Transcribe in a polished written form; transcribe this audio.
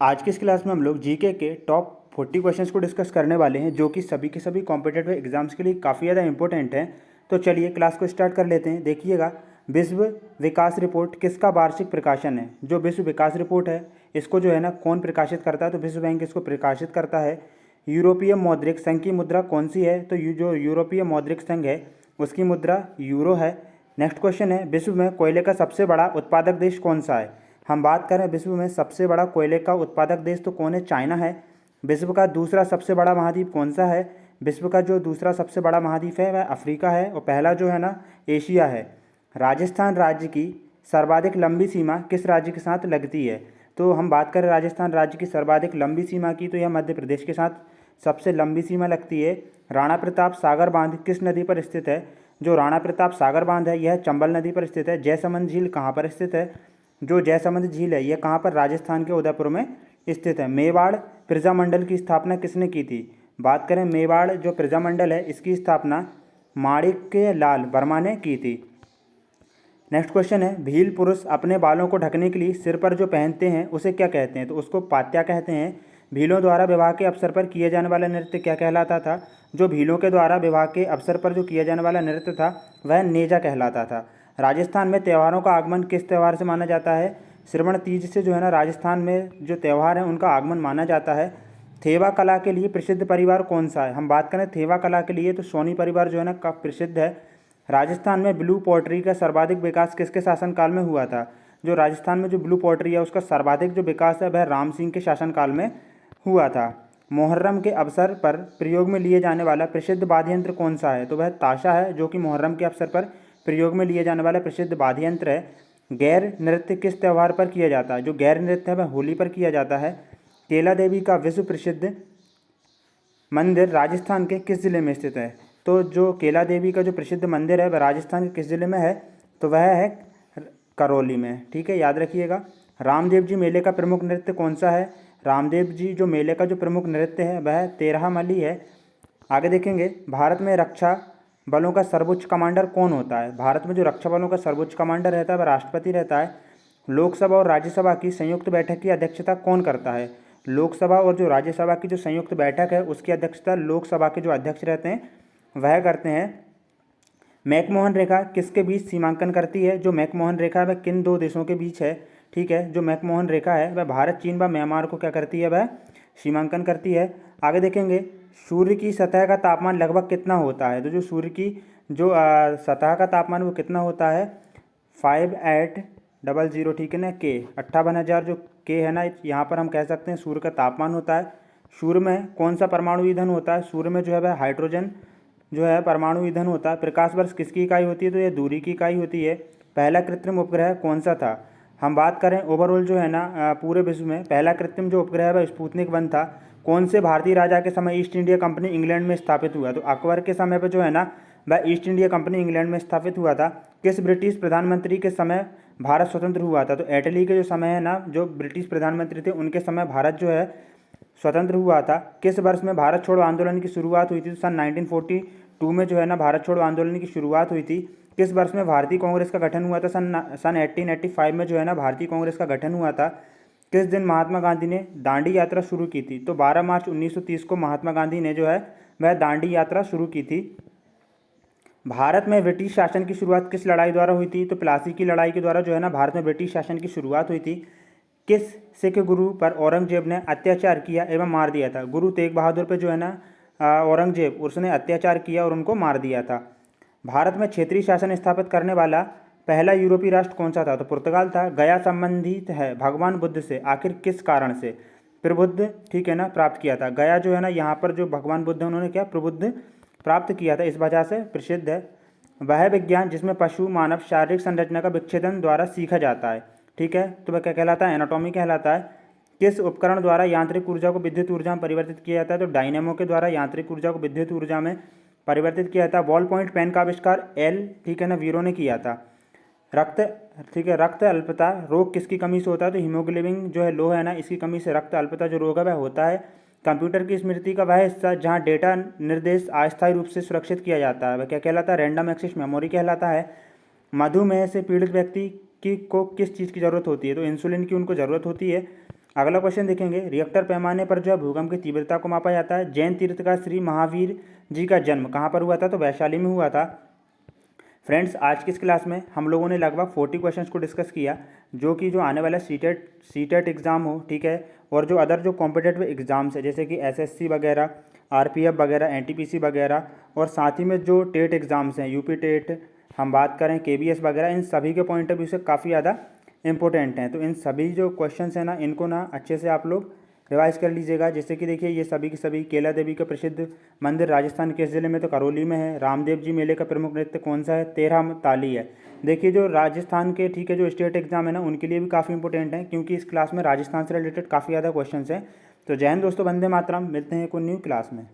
आज की इस क्लास में हम लोग जीके के टॉप 40 क्वेश्चंस को डिस्कस करने वाले हैं जो कि सभी के सभी कॉम्पिटेटिव एग्जाम्स के लिए काफ़ी ज़्यादा इंपॉर्टेंट हैं। तो चलिए क्लास को स्टार्ट कर लेते हैं। देखिएगा, विश्व विकास रिपोर्ट किसका वार्षिक प्रकाशन है? जो विश्व विकास रिपोर्ट है इसको जो है ना कौन प्रकाशित करता है? तो विश्व बैंक इसको प्रकाशित करता है। यूरोपीय मौद्रिक संघ की मुद्रा कौन सी है? तो जो यूरोपीय मौद्रिक संघ है उसकी मुद्रा यूरो है। नेक्स्ट क्वेश्चन है, विश्व में कोयले का सबसे बड़ा उत्पादक देश कौन सा है? हम बात करें विश्व में सबसे बड़ा कोयले का उत्पादक देश तो कौन है? चाइना है। विश्व का दूसरा सबसे बड़ा महाद्वीप कौन सा है? विश्व का जो दूसरा सबसे बड़ा महाद्वीप है वह अफ्रीका है और पहला जो है ना एशिया है। राजस्थान राज्य की सर्वाधिक लंबी सीमा किस राज्य के साथ लगती है? तो हम बात करें राजस्थान राज्य की सर्वाधिक लंबी सीमा की तो यह मध्य प्रदेश के साथ सबसे लंबी सीमा लगती है। राणा प्रताप सागर बांध किस नदी पर स्थित है? जो राणा प्रताप सागर बांध है यह चंबल नदी पर स्थित है। जयसमंद झील कहाँ पर स्थित है? जो जयसमंद झील है यह कहाँ पर? राजस्थान के उदयपुर में स्थित है। मेवाड़ प्रजामंडल की स्थापना किसने की थी? बात करें मेवाड़ जो प्रजामंडल है इसकी स्थापना माणिक्य लाल वर्मा ने की थी। नेक्स्ट क्वेश्चन है, भील पुरुष अपने बालों को ढकने के लिए सिर पर जो पहनते हैं उसे क्या कहते हैं? तो उसको पात्या कहते हैं। भीलों द्वारा विवाह के अवसर पर किया जाने वाला नृत्य क्या कहलाता था? जो भीलों के द्वारा विवाह के अवसर पर जो किया जाने वाला नृत्य था वह नेजा कहलाता था। राजस्थान में त्योहारों का आगमन किस त्यौहार से माना जाता है? श्रवण तीज से जो है ना राजस्थान में जो त्यौहार है उनका आगमन माना जाता है। थेवा कला के लिए प्रसिद्ध परिवार कौन सा है? हम बात करें थेवा कला के लिए तो सोनी परिवार जो है ना काफ़ी प्रसिद्ध है। राजस्थान में ब्लू पॉटरी का सर्वाधिक विकास किसके शासनकाल में हुआ था? जो राजस्थान में जो ब्लू पॉटरी है उसका सर्वाधिक जो विकास है वह राम सिंह के शासनकाल में हुआ था। मुहर्रम के अवसर पर प्रयोग में लिए जाने वाला प्रसिद्ध वाद्य यंत्र कौन सा है? तो वह ताशा है जो कि मुहर्रम के अवसर पर प्रयोग में लिए जाने वाला प्रसिद्ध वाद्य यंत्र है। गैर नृत्य किस त्यौहार पर किया जाता है? जो गैर नृत्य है वह होली पर किया जाता है। केला देवी का विश्व प्रसिद्ध मंदिर राजस्थान के किस जिले में स्थित है? तो जो केला देवी का जो प्रसिद्ध मंदिर है वह राजस्थान के किस जिले में है? तो वह है करौली में। ठीक है, याद रखिएगा। रामदेव जी मेले का प्रमुख नृत्य कौन सा है? रामदेव जी जो मेले का जो प्रमुख नृत्य है वह तेरहमली है। आगे देखेंगे, भारत में रक्षा बलों का सर्वोच्च कमांडर कौन होता है? भारत में जो रक्षा बलों का सर्वोच्च कमांडर रहता है वह राष्ट्रपति रहता है। लोकसभा और राज्यसभा की संयुक्त बैठक की अध्यक्षता कौन करता है? लोकसभा और जो राज्यसभा की जो संयुक्त बैठक है उसकी अध्यक्षता लोकसभा के जो अध्यक्ष रहते हैं वह करते हैं। मैकमोहन रेखा किसके बीच सीमांकन करती है? जो मैकमोहन रेखा है वह किन दो देशों के बीच है? ठीक है, जो मैकमोहन रेखा है वह भारत, चीन व म्यांमार को क्या करती है? वह सीमांकन करती है। आगे देखेंगे, सूर्य की सतह का तापमान लगभग कितना होता है? तो जो सूर्य की जो सतह का तापमान वो कितना होता है? 5800, ठीक है ना, के 58,000 जो के है ना यहाँ पर हम कह सकते हैं सूर्य का तापमान होता है। सूर्य में कौन सा परमाणु ईंधन होता है? सूर्य में जो है वह हाइड्रोजन जो है परमाणु ईंधन होता है। प्रकाश वर्ष किसकी इकाई होती है? तो यह दूरी की इकाई होती है। पहला कृत्रिम उपग्रह कौन सा था? हम बात करें ओवरऑल जो है ना पूरे विश्व में पहला कृत्रिम जो उपग्रह है वह स्पुतनिक 1 था। कौन से भारतीय राजा के समय ईस्ट इंडिया कंपनी इंग्लैंड में स्थापित हुआ? तो अकबर के समय पर जो है ना वह ईस्ट इंडिया कंपनी इंग्लैंड में स्थापित हुआ था। किस ब्रिटिश प्रधानमंत्री के समय भारत स्वतंत्र हुआ था? तो एटली के जो समय है ना जो ब्रिटिश प्रधानमंत्री थे उनके समय भारत जो है स्वतंत्र हुआ था। किस वर्ष में भारत छोड़ो आंदोलन की शुरुआत हुई थी? तो सन 1942 में जो है ना भारत छोड़ो आंदोलन की शुरुआत हुई थी। किस वर्ष में भारतीय कांग्रेस का गठन हुआ था? सन 1885 में जो है ना भारतीय कांग्रेस का गठन हुआ था। किस दिन महात्मा गांधी ने दांडी यात्रा शुरू की थी? तो 12 मार्च 1930 को महात्मा गांधी ने जो है वह दांडी यात्रा शुरू की थी। भारत में ब्रिटिश शासन की शुरुआत किस लड़ाई द्वारा हुई थी? तो प्लासी की लड़ाई के द्वारा जो है ना भारत में ब्रिटिश शासन की शुरुआत हुई थी। किस सिख गुरु पर औरंगजेब ने अत्याचार किया एवं मार दिया था? गुरु तेग बहादुर पर जो है ना औरंगजेब उसने अत्याचार किया और उनको मार दिया था। भारत में क्षेत्रीय शासन स्थापित करने वाला पहला यूरोपीय राष्ट्र कौन सा था? तो पुर्तगाल था। गया संबंधित है भगवान बुद्ध से आखिर किस कारण से प्रबुद्ध, ठीक है ना, प्राप्त किया था? गया जो है ना यहाँ पर जो भगवान बुद्ध उन्होंने क्या प्रबुद्ध प्राप्त किया था, इस वजह से प्रसिद्ध है। वह विज्ञान जिसमें पशु मानव शारीरिक संरचना का विच्छेदन द्वारा सीखा जाता है, ठीक है, तो वह क्या कहलाता है? एनाटॉमी कहलाता है। किस उपकरण द्वारा यांत्रिक ऊर्जा को विद्युत ऊर्जा में परिवर्तित किया जाता है? तो डायनेमो के द्वारा यांत्रिक ऊर्जा को विद्युत ऊर्जा में परिवर्तित किया जाता है। बॉल पॉइंट पेन का आविष्कार एल, ठीक है ना, वीरो ने किया था। रक्त, ठीक है, रक्त अल्पता रोग किसकी कमी से होता है? तो हीमोग्लोबिन जो है लो है ना इसकी कमी से रक्त अल्पता जो रोग है वह होता है। कंप्यूटर की स्मृति का वह हिस्सा जहाँ डेटा निर्देश अस्थायी रूप से सुरक्षित किया जाता है वह क्या कहलाता है? रैंडम एक्सेस मेमोरी कहलाता है। मधुमेह से पीड़ित व्यक्ति की को किस चीज़ की ज़रूरत होती है? तो इंसुलिन की उनको ज़रूरत होती है। अगला क्वेश्चन देखेंगे, रिएक्टर पैमाने पर जो है भूकंप की तीव्रता को मापा जाता है। जैन तीर्थ का श्री महावीर जी का जन्म कहाँ पर हुआ था? तो वैशाली में हुआ था। फ्रेंड्स, आज की इस क्लास में हम लोगों ने लगभग 40 क्वेश्चंस को डिस्कस किया, जो कि जो आने वाला सीटेट एग्ज़ाम हो, ठीक है, और जो अदर जो कॉम्पिटेटिव एग्ज़ाम्स है जैसे कि एसएससी वगैरह, आरपीएफ वगैरह, एनटीपीसी वगैरह, और साथ ही में जो टेट एग्ज़ाम्स हैं, यूपी टेट, हम बात करें केबीएस वगैरह, इन सभी के पॉइंट ऑफ व्यू से काफ़ी ज़्यादा इंपॉर्टेंट हैं। तो इन सभी जो क्वेश्चंस हैं ना, इनको ना अच्छे से आप लोग रिवाइज कर लीजिएगा। जैसे कि देखिए, ये सभी की सभी केला देवी का प्रसिद्ध मंदिर राजस्थान किस जिले में? तो करौली में है। रामदेव जी मेले का प्रमुख नृत्य कौन सा है? तेरह ताली है। देखिए, जो राजस्थान के, ठीक है, जो स्टेट एग्जाम है ना, उनके लिए भी काफ़ी इंपॉर्टेंट है, क्योंकि इस क्लास में राजस्थान से रिलेटेड काफ़ी ज़्यादा क्वेश्चन हैं। तो जय हिंद दोस्तों, वंदे मातरम। मिलते हैं एक न्यू क्लास में।